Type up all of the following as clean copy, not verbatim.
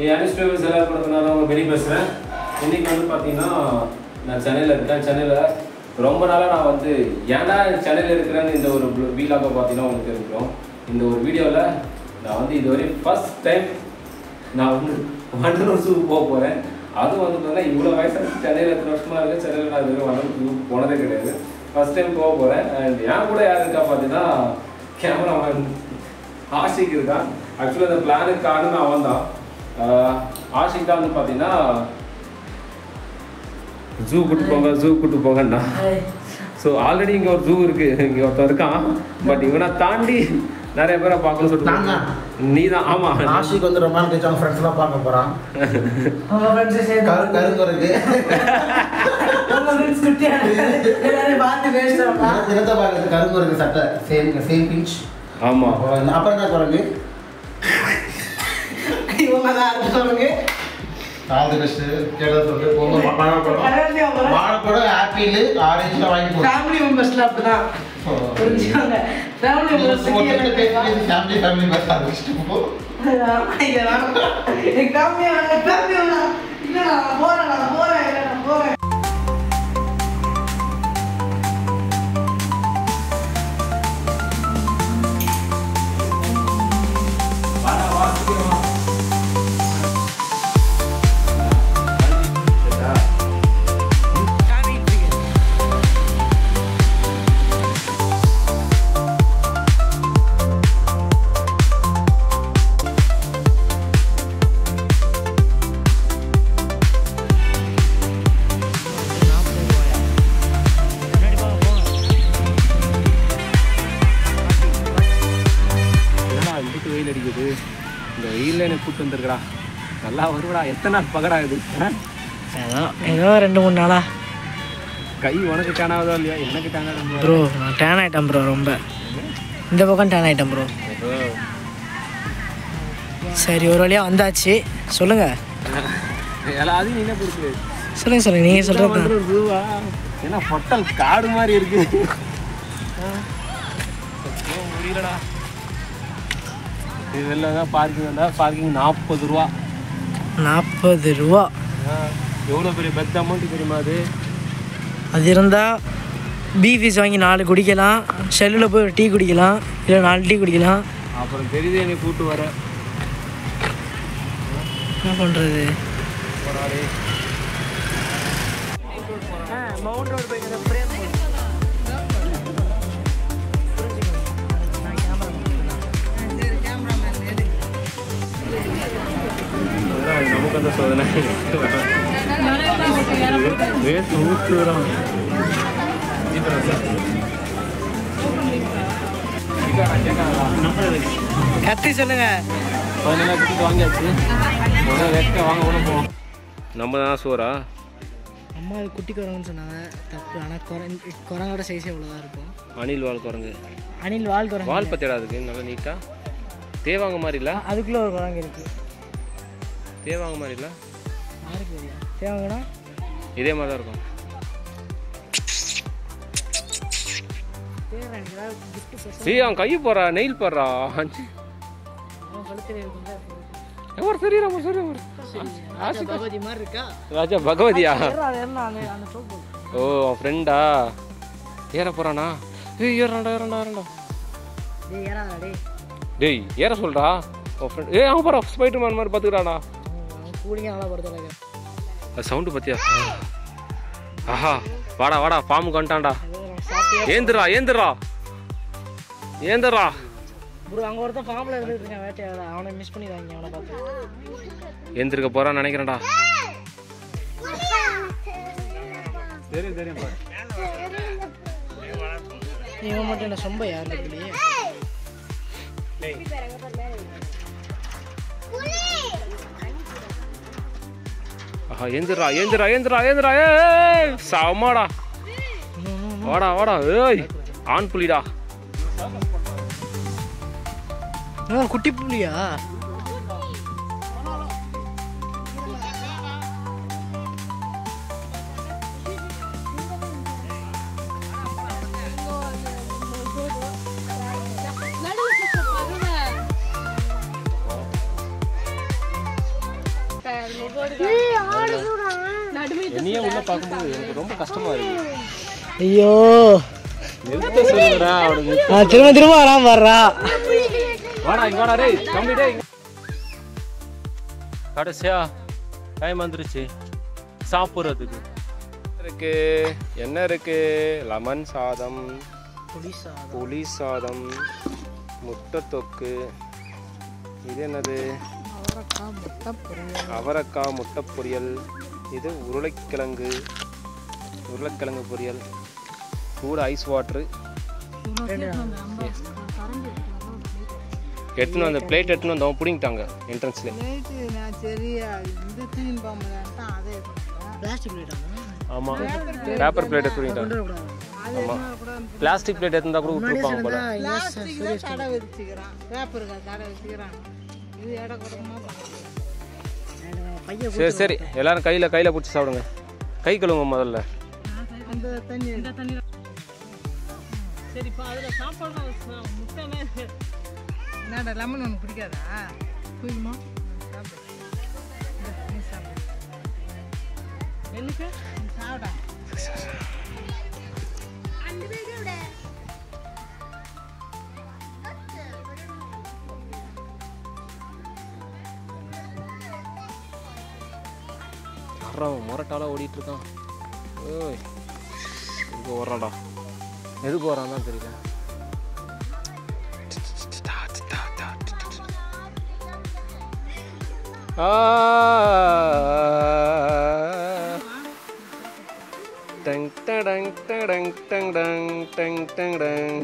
அனிஸ்டோவிஸ் எல்லாம் கொடுத்தனால அவங்க வெளியே பேசுகிறேன். இன்றைக்கி வந்து பார்த்தீங்கன்னா நான் சென்னையில் இருக்கேன். சென்னையில் ரொம்ப நாளாக நான் வந்து ஏன்னா சென்னையில் இருக்கிறேன்னு இந்த ஒரு வீலாக பார்த்தீங்கன்னா உங்களுக்கு தெரிஞ்சிடும். இந்த ஒரு வீடியோவில் நான் வந்து இதுவரை ஃபஸ்ட் டைம் நான் வந்து வண்டலூர் ஜூ போக போகிறேன். அதுவும் வந்து பார்த்தீங்கன்னா இவ்வளோ வயசாக சென்னையில் எத்தனை வருஷமாக இருக்குது. சென்னையில் நான் இதுவரை வண்டலூர் ஜூ போனதே கிடையாது. ஃபஸ்ட் டைம் போக போகிறேன். அண்ட் என் கூட யார் இருக்கா பார்த்தீங்கன்னா கேமராமேன் ஆஷிக் இருக்கான். ஆக்சுவலாக அந்த பிளானுக்கு காரணமே அவன் தான். ஆஷிக் தான் வந்து பார்த்தீங்கன்னா ஜூ கூட்டு போங்கண்ணா. ஸோ ஆல்ரெடி இங்கே ஒரு ஜூ இருக்குது, இங்கே ஒருத்தர் இருக்கான். பட் இவனை தாண்டி நிறைய பேரை பார்க்கணும்னு சொல்லிட்டு நீ தான். ஆமாம், ஆஷிக் வந்து ரொம்ப நாள் கழிச்சு அவங்க ஃப்ரெண்ட்ஸ்லாம் பார்க்க போகிறான். கருங்குறக்கு கருங்குறக்கு சட்டை சேம் பிஞ்ச். ஆமாம், அப்புறம் என்ன குரங்கு இவங்க தான் சொல்லுங்க. ஆல் தி பெஸ்ட் கேட்டா சொல்லிட்டு போங்க. வாழைப்பழம் ஆப்பிள் ஆரஞ்சு வாங்கி போடுங்க. ஃபேமிலி மெம்பர்ஸ்ல அப்படிதான் புரிஞ்சுங்க. ஃபேமிலி மெம்பர்ஸ் ஃபேமிலி மெம்பர்ஸ் ஆரம்பிச்சிட்டு போ. ஐயா நான் காமியா இல்ல நான் போறேன். வெயில் அடிக்குது. இந்த வெயிலில் எனக்கு கூப்பிட்டு வந்துருக்குறா. நல்லா வருவடா. எத்தனை நாள் பகடா இது? ஏதோ 2-3 நாளா. கை உனக்கு டேன் ஆகுதோ இல்லையா? எனக்கு டேன் ஆகும் ப்ரோ. நான் டேன் ஆகிட்டேன் ப்ரோ. ரொம்ப இந்த பக்கம் டேன் ஆகிட்டேன் ப்ரோ. சரி, ஒரு வழியாக வந்தாச்சு. சொல்லுங்கள். எல்லாத்தையும் நீ என்ன கொடுக்குது? சொல்லுங்கள் நீங்கள் சொல்கிறது. ரூவா ஏன்னா ஹோட்டல் காடு மாதிரி இருக்கு. முடியலடா. இது வெளில தான் பார்க்கிங் வந்தால் பார்க்கிங் 40 ரூபா. 40 ரூபா எவ்வளோ பெரிய பெத்த அமௌண்ட்டு தெரியுமா அது? அது இருந்தால் பீஃபீஸ் வாங்கி 4 குடிக்கலாம். ஷெல்லில் போய் ஒரு டீ குடிக்கலாம், இல்லை 4 டீ குடிக்கலாம். அப்புறம் தெரியுது என்னை கூப்பிட்டு வர. என்ன பண்ணுறது? மவுண்ட் ரோடு போய் நமக்கு அந்த சோதனை ஊற்றுறோம். கத்தி சொல்லுங்க. வாங்கியாச்சு. வாங்க உள்ள போவோம். நம்ம தான் சோறா? அம்மா அது குட்டி குரங்குன்னு சொன்னாங்க. தப்பு. ஆனால் குரங்கோட சைஸே இவ்வளோதான் இருக்கும். அணில் வால் குரங்கு. அணில் வால் குரங்கு. வால் பத்தியடா அதுக்கு நல்லா நீட்டாக தேவாங்க மாதிரி இல்லை? அதுக்குள்ளே ஒரு குரங்கு இருக்குது. தேவாங்க மாதிரி இல்லை? யாருக்கு தெரியா? தேவாங்கண்ணா இதே மாதிரி தான் இருக்கும். அவன் கை போடுறா, நெயில் போடுறா. ராஜா பகவதியா? ஓ, அவன் ஃப்ரெண்டா? ஏற போறானா? ஏறாண்டா. டேய் ஏற சொல்றா. அவன் போறா ஸ்பைடர் மேன் மாதிரி பாத்துக்கிறானா? சவுண்டு பத்தியா? ஆஹா, வாடா பாம்பு கண்டான்டா. ஏந்திரா ப்ரோ. அங்கே ஒருத்தன் ஃபார்மில் இருந்துருக்கேன் வேட்டையாட. அவனை மிஸ் பண்ணிடுவாங்க. அவனை பார்த்து ஏந்திருக்க போறான்னு நினைக்கிறேன்டா. தெரியும். இவன் மட்டும் என்ன சொம்ப யார் இல்லையே. ஆஹா, ஏந்திரா. சமாடா. வாடா. ஏய், ஆண் புலிடா. குட்டி புலியா? என்னையே உள்ள பார்க்கும்போது எனக்கு ரொம்ப கஷ்டமா இருக்கு. ஐயோ நிறுத்த சொல்லுடா அவனுக்கு. திரும்ப திரும்ப வராம வர்றா. வாடா இங்க வாடா டேய் தம்பி டேய். கடைசியா டைம் வந்துருச்சு சாப்பிட்றதுக்கு. இருக்கு என்ன இருக்கு? லெமன் சாதம், புளி சாதம், முட்டை தொக்கு, இது என்னது? அவரைக்காய் முட்டை பொரியல், இது உருளைக்கிழங்கு பொரியல், கூட ஐஸ் வாட்ரு. எடுத்துன்னு அந்த பிளேட் எடுத்துன்னு வந்தவங்க பிடிங்கிட்டாங்க என்ட்ரன்ஸ்ல. ஆமா பேப்பர் பிளேட் எடுத்துட்டாங்க. ஆமா பிளாஸ்டிக் பிளேட் எடுத்துட்டா கூட விட்டுருப்பாங்க போல. சரி சரி எல்லாரும் கையில பிடிச்சி சாப்பிடுங்க. கை கழுவுங்க முதல்ல. லெமன் ஒன்று பிடிக்காதா? குயிக்குமா எனக்கு சாப்பிடா. முரட்டால ஓடிட்டு இருக்கான். ஓய் எதுக்கு ஓடுறான்டா? எதுக்கு ஓடுறான் தான் தெரியல. டங் டங் டங் டங் டங் டங் டங் டங்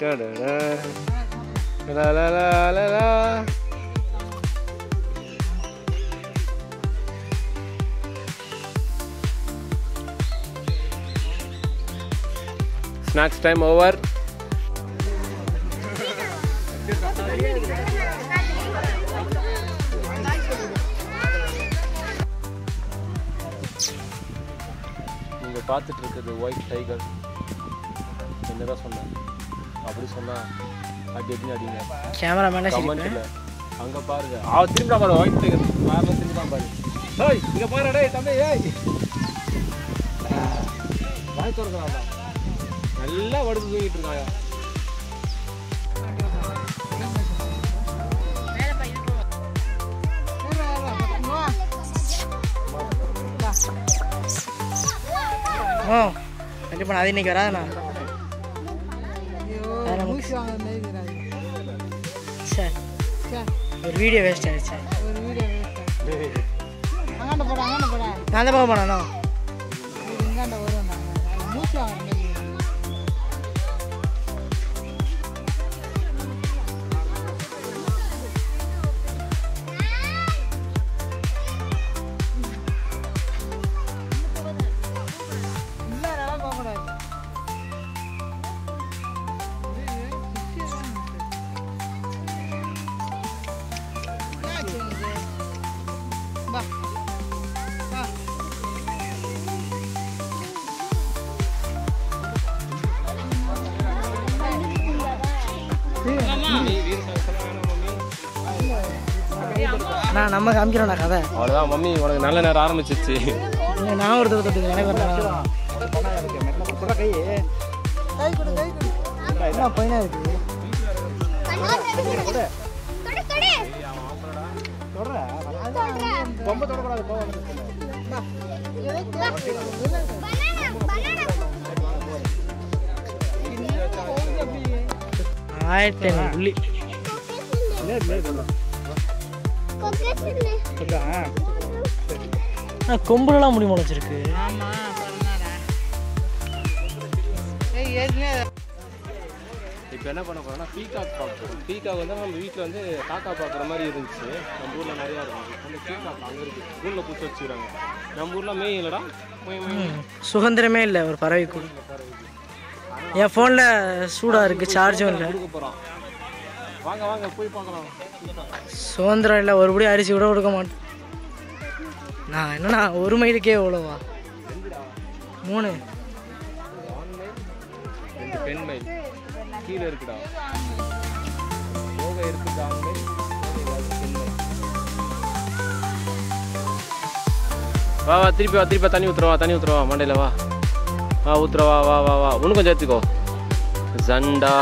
டடடா லா லா லா லா லா. Snacks time over. நீங்க பார்த்துட்டு இருக்குது ஒயிட் டைகர். என்னதான் சொன்னேன்? அப்படி சொன்னா அடி அடிங்க. கேமராமேன் கமெண்ட்ல அங்க பாருங்க. திரும்ப பாரு ஒயிட் டைகர். பாருங்க திரும்ப பாரு. ஏய் இங்க பாரு டேய் தம்பி ஏய். வாய் தரங்கடா. நல்லா வடுத்து தூங்கிட்டு இருக்காங்க. கண்டிப்பா அது இன்னைக்கு வராதுண்ணா. ஒரு வீடியோ வேஸ்ட் ஆயிடுச்சு. நான் தான் பார்க்க போனா நம்ம காமிக்கிறோம் கதை. அவ்வளோதான் மம்மி உனக்கு நல்ல நேரம் ஆரம்பிச்சிச்சு. நான் ஒருத்தர் தொட்டுங்க எனக்கு என்ன பையனா இருக்கு. உள்ளி கொம்புலாம் முடி முளைச்சிருக்கு. இப்போ என்ன பண்ண போறோம்னா பீகாக் பார்க்குறோம். பீகாக் வந்து நம்ம வீட்டில் வந்து காக்கா பார்க்குற மாதிரி இருந்துச்சு. நம்ம ஊரில் நிறையா இருக்கும். அந்த பீகாக் அங்கே இருக்குது. ஊரில் பூச்சி வச்சுக்கிறாங்க. நம்ம ஊரில் மேய் இல்லைடா. சுதந்திரமே இல்லை ஒரு பறவை கூட. என் ஃபோனில் சூடாக இருக்குது, சார்ஜும் இல்லை. போகிறோம் வாங்க வாங்க போய் பார்க்கலாம். சுதந்திரம் இல்லை, ஒருபடி அரிசி கூட கொடுக்க மாட்டேன். நான் என்னண்ணா ஒரு மைலுக்கே எவ்வளோவா? 3 பெண் மயில் கீழே இருக்குடா. யோகா இருக்குது. பெண் மயில் வா வா திருப்பி வா திருப்பி தண்ணி ஊற்றுறவா மண்டையில் வா வா ஊற்றுறவா வா வா வா இன்னும் கொஞ்சம் எடுத்துக்கோ ஜண்டா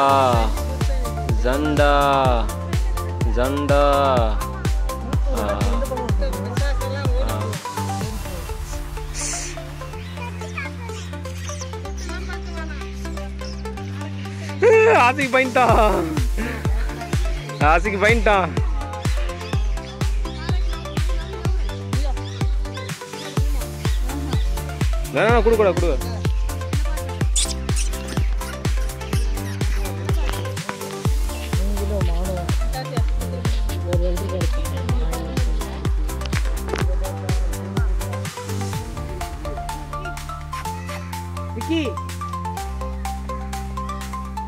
ஜண்டா ஜண்டா ஆசிக்கு பயன்ட்டான் வேணா கொடுக்கூடா கொடு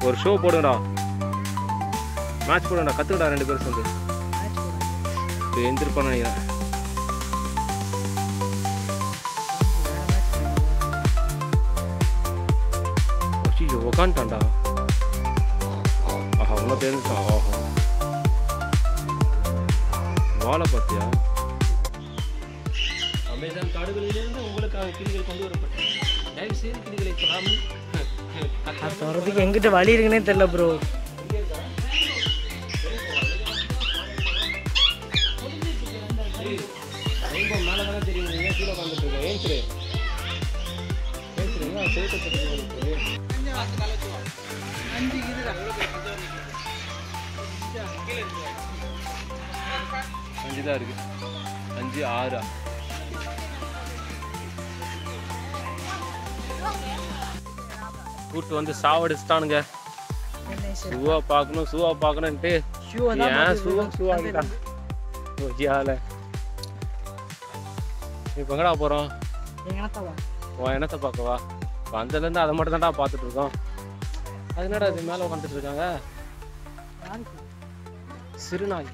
ஒரு ஷோ போடுங்கடா மேட்ச் போடுங்கடா கத்துக்கடா 2 பேரும் சேர்ந்து எந்திருப்பான்னு நினைக்கிறேன் உக்காண்டான்டா ஆஹா உன்ன தெரிஞ்சுட்டான் ஆஹா வாழை பார்த்தியா அமேசான் காடுகளிலிருந்து உங்களுக்காக கிளிகள் கொண்டு வரப்பட்டது தயவு செய்து கிளிகளை தொடர்றதுக்கு எங்கிட்ட வழி இருக்குன்னே தெரியல ப்ரோ மேலே தானே தெரியும் நீங்க கீழே உட்காந்துட்டு இருக்கோம் ஏன்சரு அஞ்சு தான் இருக்கு 5 6 கூட்டு வந்து சாவடிச்சிட்டானுங்க ஷூவா பார்க்கணும்ட்டு ஏன் ஷூவாங்கிட்டா இப்போ எங்கடா போகிறோம் என்னத்தை பார்க்கவா வந்ததுலேருந்து அதை மட்டும் தான்டா பார்த்துட்டு இருக்கோம் அதனால அது மேலே உட்காந்துட்டு இருக்காங்க சிறுநாயா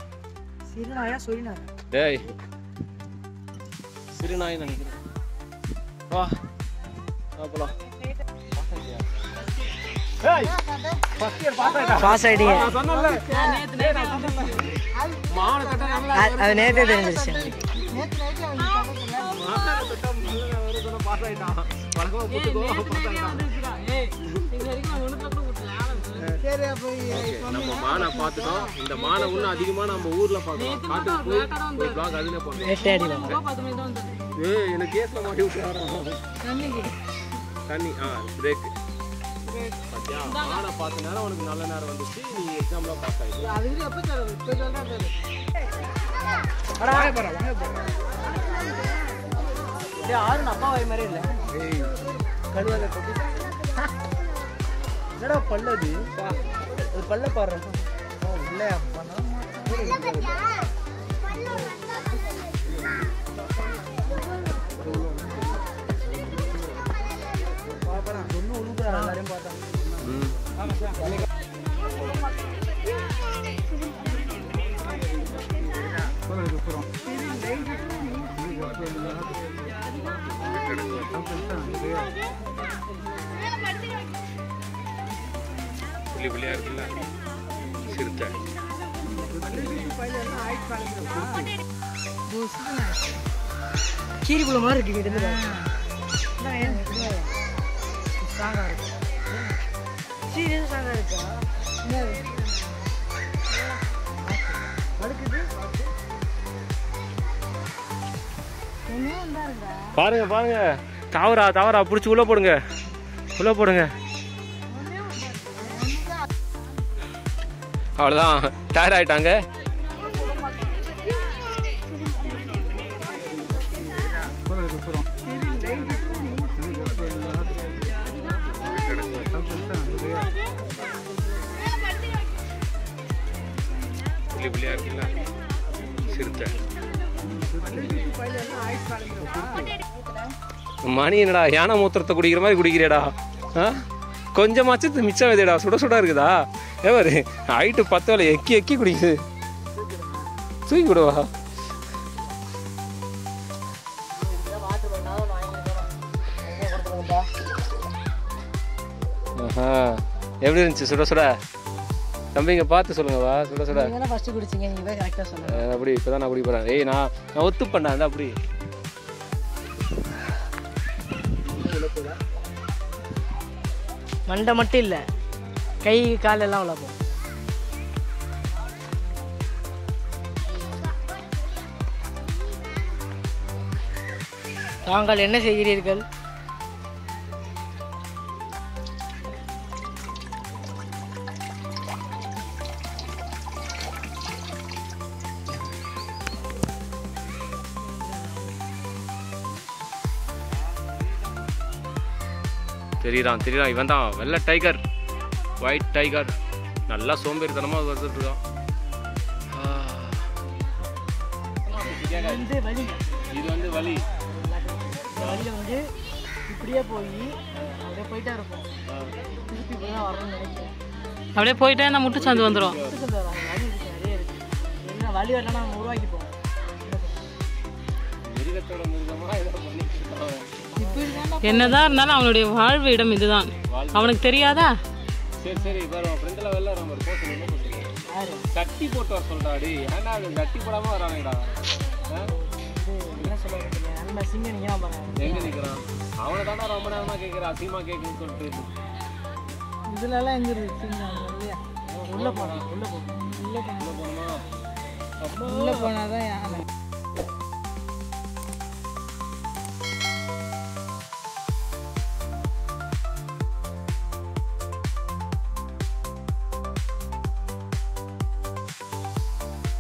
டேய் சிறுநாய் நினைக்கிறேன் வா போலாம் பாஸ் ஆயிட்டீங்க அது நேத்தே தெரிஞ்சிருச்சு நம்ம மானை பார்த்துட்டோம் இந்த மானை இன்னும் அதிகமா நம்ம ஊர்ல பார்க்கலாம் காட்டுக்கு போய் ஒரு பிளாக் அதுல போனோம் எனக்கு கேஸ்ல மாட்டி விட்டுறாங்க தண்ணி பிரேக் பாத்தியா மானை பார்த்த நேரம் உனக்கு நல்ல நேரம் வந்துச்சு நீ எக்ஸாம்ல பாஸ் ஆயிடுச்சு அப்பா வாய் மாதிரி இல்லை கழுவாத என்னடா பல்லது அது பல்ல பாரு இல்லையா ஒன்னும் உழுக்குறா எல்லாரையும் பார்த்தா புள்ளியா இருக்குல்ல சிறுத்தை கீரிக்குள்ள மாதிரி இருக்கு பாருங்க தாவரா புடிச்சு உள்ள போடுங்க அவ்வளவுதான் டயர்ட் ஆயிட்டாங்க புள்ளியா இருக்குல்ல சிறுத்தை மணி என்னடா யானை மூத்திரத்தை குடிக்கிற மாதிரி குடிக்கிறேடா கொஞ்சமாச்சு மிச்சம் எதுடா சுட இருக்குதா ஏவாரு ஹைட்டு 10 வேலை எக்கி குடிக்குது தூக்கி விடுவா எப்படி இருந்துச்சு சுட தம்பிங்க பார்த்து சொல்லுங்கவா சுட அப்படி இப்பதான் நான் குடி போறேன் நான் ஒத்து பண்ணேன் அப்படி மண்டை மட்டும் இல்லை, கை கால் எல்லாம் உள்ள போகும். தாங்கள் என்ன செய்கிறீர்கள்? தெரியுறான் இவன் தான் வெள்ளை டைகர், ஒயிட் டைகர். நல்லா சோம்பேறித்தனமாக வந்துட்டு இருக்கான். இது வந்து வலி. இந்த வழியில் வந்து இப்படியே போய் அப்படியே போயிட்டே இருக்கும். திருப்பி இப்படி தான் வரணும்னு நினைக்கிறேன். அப்படியே போயிட்டே நான் முட்டுச்சந்து வந்துடும். வலி இருக்கு, நிறைய இருக்கு. என்ன வலி வரலன்னா நம்ம உருவாக்கிப்போம். மிருகத்தோட மிருகமாக ஏதோ பண்ணிட்டு இருக்கான். என்னதான் இருந்தாலும் அவனுடைய வாழ்வு இடம் இதுதான். அவனுக்கு தெரியாதா? சரி பாரு, ஃப்ரெண்டில் வெளில நம்ம ஒரு போட்டு என்ன பண்ணுறீங்க? கட்டி போட்டு வர சொல்கிறாடி. ஏன்னா அது கட்டி போடாமல் வரானுங்கடா. என்ன சொல்லுவாங்க, நல்ல சிங்கம் நீங்கள் தான் பாருங்க. எங்கே நிற்கிறான்? அவனை தானே ரொம்ப நேரமாக கேட்குறான், அசிங்கமாக கேட்குன்னு சொல்லிட்டு. இதுலலாம் எங்கே இருக்கு சிங்கம்? உள்ளே போகணும், உள்ளே போகணும், உள்ளே போகணுமா? உள்ளே போனால் தான்